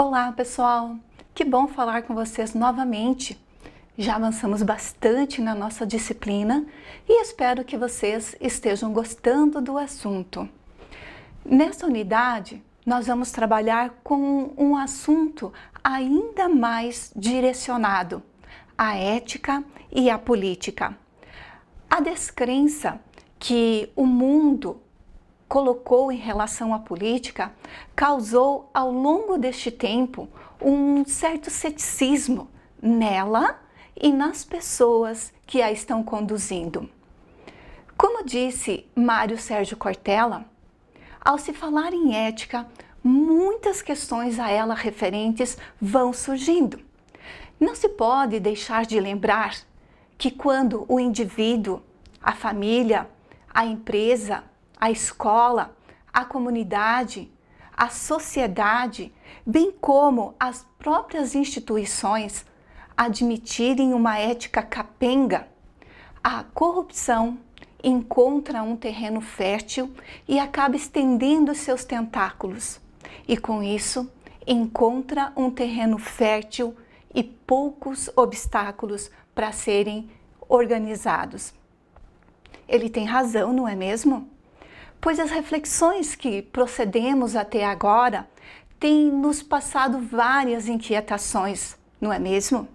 Olá, pessoal! Que bom falar com vocês novamente. Já avançamos bastante na nossa disciplina e espero que vocês estejam gostando do assunto. Nesta unidade, nós vamos trabalhar com um assunto ainda mais direcionado: a ética e a política. A descrença que o mundo colocou em relação à política causou ao longo deste tempo um certo ceticismo nela e nas pessoas que a estão conduzindo. Como disse Mário Sérgio Cortella, ao se falar em ética, muitas questões a ela referentes vão surgindo. Não se pode deixar de lembrar que quando o indivíduo, a família, a empresa, a escola, a comunidade, a sociedade, bem como as próprias instituições admitirem uma ética capenga, a corrupção encontra um terreno fértil e acaba estendendo seus tentáculos. E com isso, encontra um terreno fértil e poucos obstáculos para serem organizados. Ele tem razão, não é mesmo? Pois as reflexões que procedemos até agora têm nos passado várias inquietações, não é mesmo?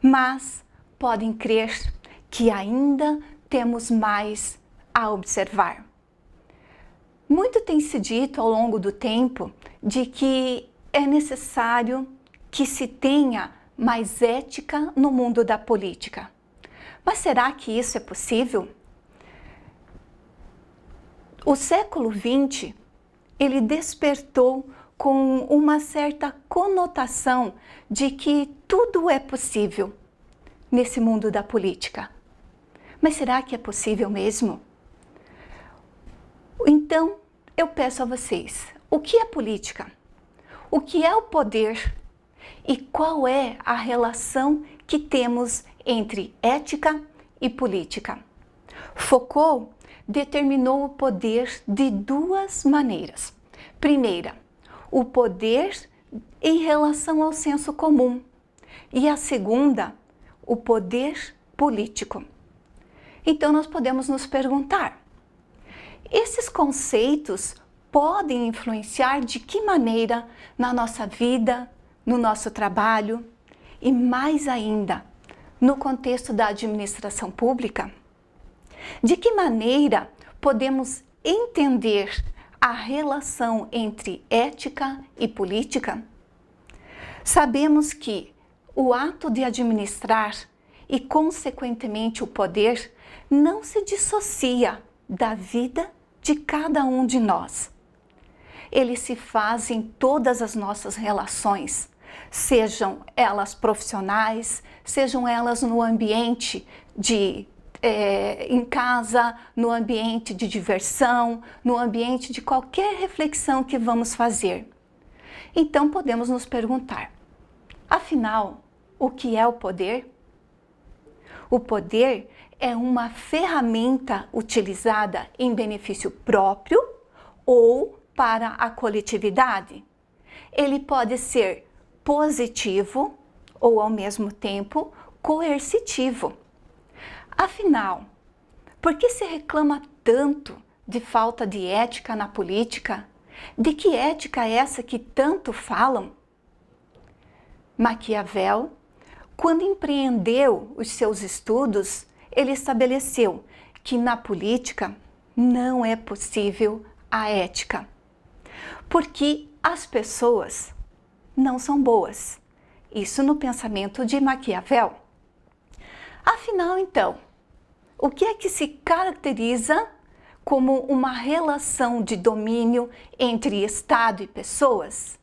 Mas podem crer que ainda temos mais a observar. Muito tem se dito ao longo do tempo de que é necessário que se tenha mais ética no mundo da política. Mas será que isso é possível? O século XX, ele despertou com uma certa conotação de que tudo é possível nesse mundo da política. Mas será que é possível mesmo? Então, eu peço a vocês, o que é política? O que é o poder? E qual é a relação que temos entre ética e política? Foucault determinou o poder de duas maneiras. Primeira, o poder em relação ao senso comum. E a segunda, o poder político. Então nós podemos nos perguntar, esses conceitos podem influenciar de que maneira na nossa vida, no nosso trabalho e mais ainda, no contexto da administração pública? De que maneira podemos entender a relação entre ética e política? Sabemos que o ato de administrar e, consequentemente, o poder não se dissocia da vida de cada um de nós. Ele se faz em todas as nossas relações, sejam elas profissionais, sejam elas no ambiente em casa, no ambiente de diversão, no ambiente de qualquer reflexão que vamos fazer. Então podemos nos perguntar, afinal, o que é o poder? O poder é uma ferramenta utilizada em benefício próprio ou para a coletividade. Ele pode ser positivo ou, ao mesmo tempo, coercitivo. Afinal, por que se reclama tanto de falta de ética na política? De que ética é essa que tanto falam? Maquiavel, quando empreendeu os seus estudos, ele estabeleceu que na política não é possível a ética, porque as pessoas não são boas. Isso no pensamento de Maquiavel. Afinal, então, o que é que se caracteriza como uma relação de domínio entre Estado e pessoas?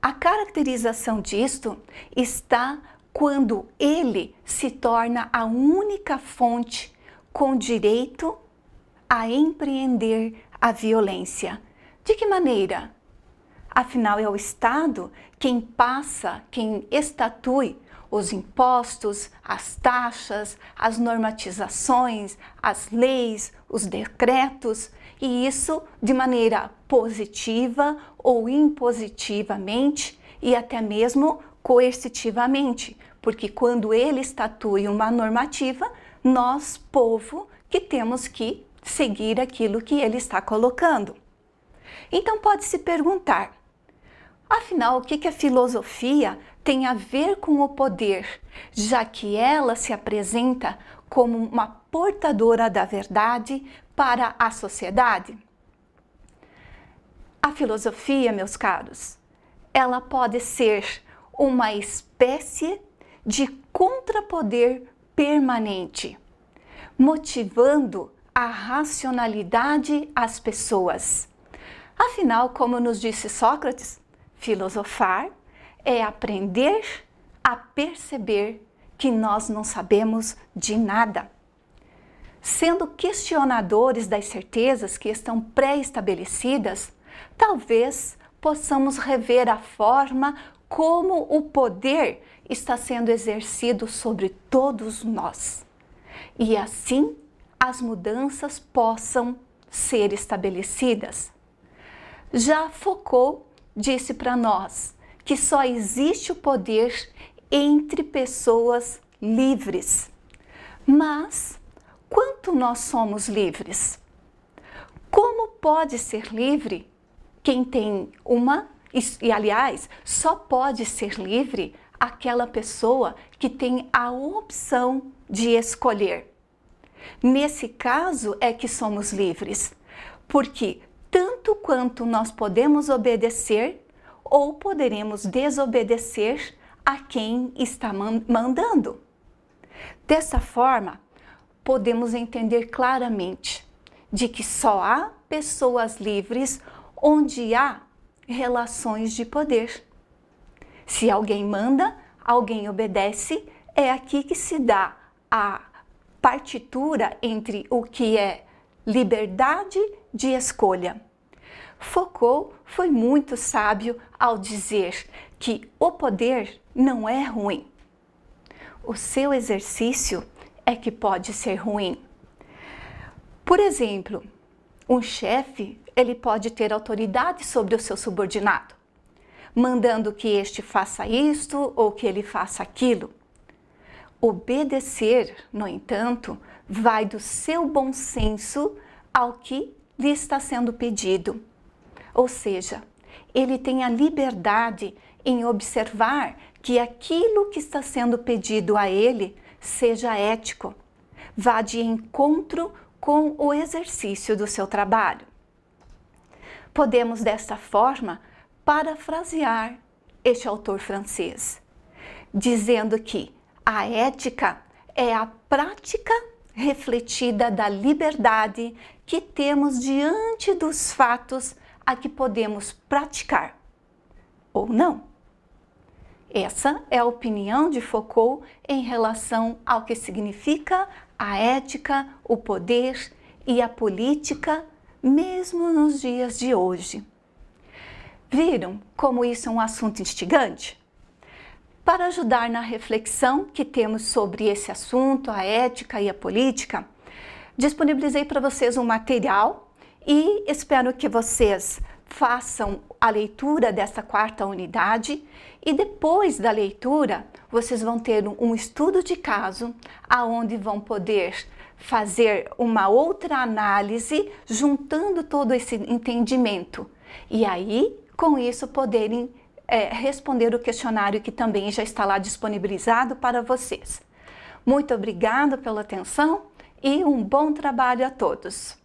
A caracterização disto está quando ele se torna a única fonte com direito a empreender a violência. De que maneira? Afinal, é o Estado quem estatui os impostos, as taxas, as normatizações, as leis, os decretos e isso de maneira positiva ou impositivamente e até mesmo coercitivamente, porque quando ele estatui uma normativa, nós, povo, que temos que seguir aquilo que ele está colocando. Então pode se perguntar, afinal, o que a filosofia tem a ver com o poder, já que ela se apresenta como uma portadora da verdade para a sociedade? A filosofia, meus caros, ela pode ser uma espécie de contrapoder permanente, motivando a racionalidade às pessoas. Afinal, como nos disse Sócrates, filosofar é aprender a perceber que nós não sabemos de nada. Sendo questionadores das certezas que estão pré-estabelecidas, talvez possamos rever a forma como o poder está sendo exercido sobre todos nós. E assim as mudanças possam ser estabelecidas. Já Foucault disse para nós que só existe o poder entre pessoas livres. Mas quanto nós somos livres? Como pode ser livre quem tem uma... E, aliás, só pode ser livre aquela pessoa que tem a opção de escolher. Nesse caso é que somos livres, porque tanto quanto nós podemos obedecer ou poderemos desobedecer a quem está mandando. Dessa forma, podemos entender claramente de que só há pessoas livres onde há relações de poder. Se alguém manda, alguém obedece, é aqui que se dá a partitura entre o que é liberdade de escolha. Foucault foi muito sábio ao dizer que o poder não é ruim. O seu exercício é que pode ser ruim. Por exemplo, um chefe, ele pode ter autoridade sobre o seu subordinado, mandando que este faça isto ou que ele faça aquilo. Obedecer, no entanto, vai do seu bom senso ao que lhe está sendo pedido. Ou seja, ele tem a liberdade em observar que aquilo que está sendo pedido a ele seja ético, vá de encontro com o exercício do seu trabalho. Podemos, desta forma, parafrasear este autor francês, dizendo que a ética é a prática refletida da liberdade que temos diante dos fatos a que podemos praticar, ou não. Essa é a opinião de Foucault em relação ao que significa a ética, o poder e a política, mesmo nos dias de hoje. Viram como isso é um assunto instigante? Para ajudar na reflexão que temos sobre esse assunto, a ética e a política, disponibilizei para vocês um material e espero que vocês façam a leitura dessa quarta unidade e depois da leitura vocês vão ter um estudo de caso aonde vão poder fazer uma outra análise juntando todo esse entendimento e aí com isso poderem responder o questionário que também já está lá disponibilizado para vocês. Muito obrigada pela atenção e um bom trabalho a todos!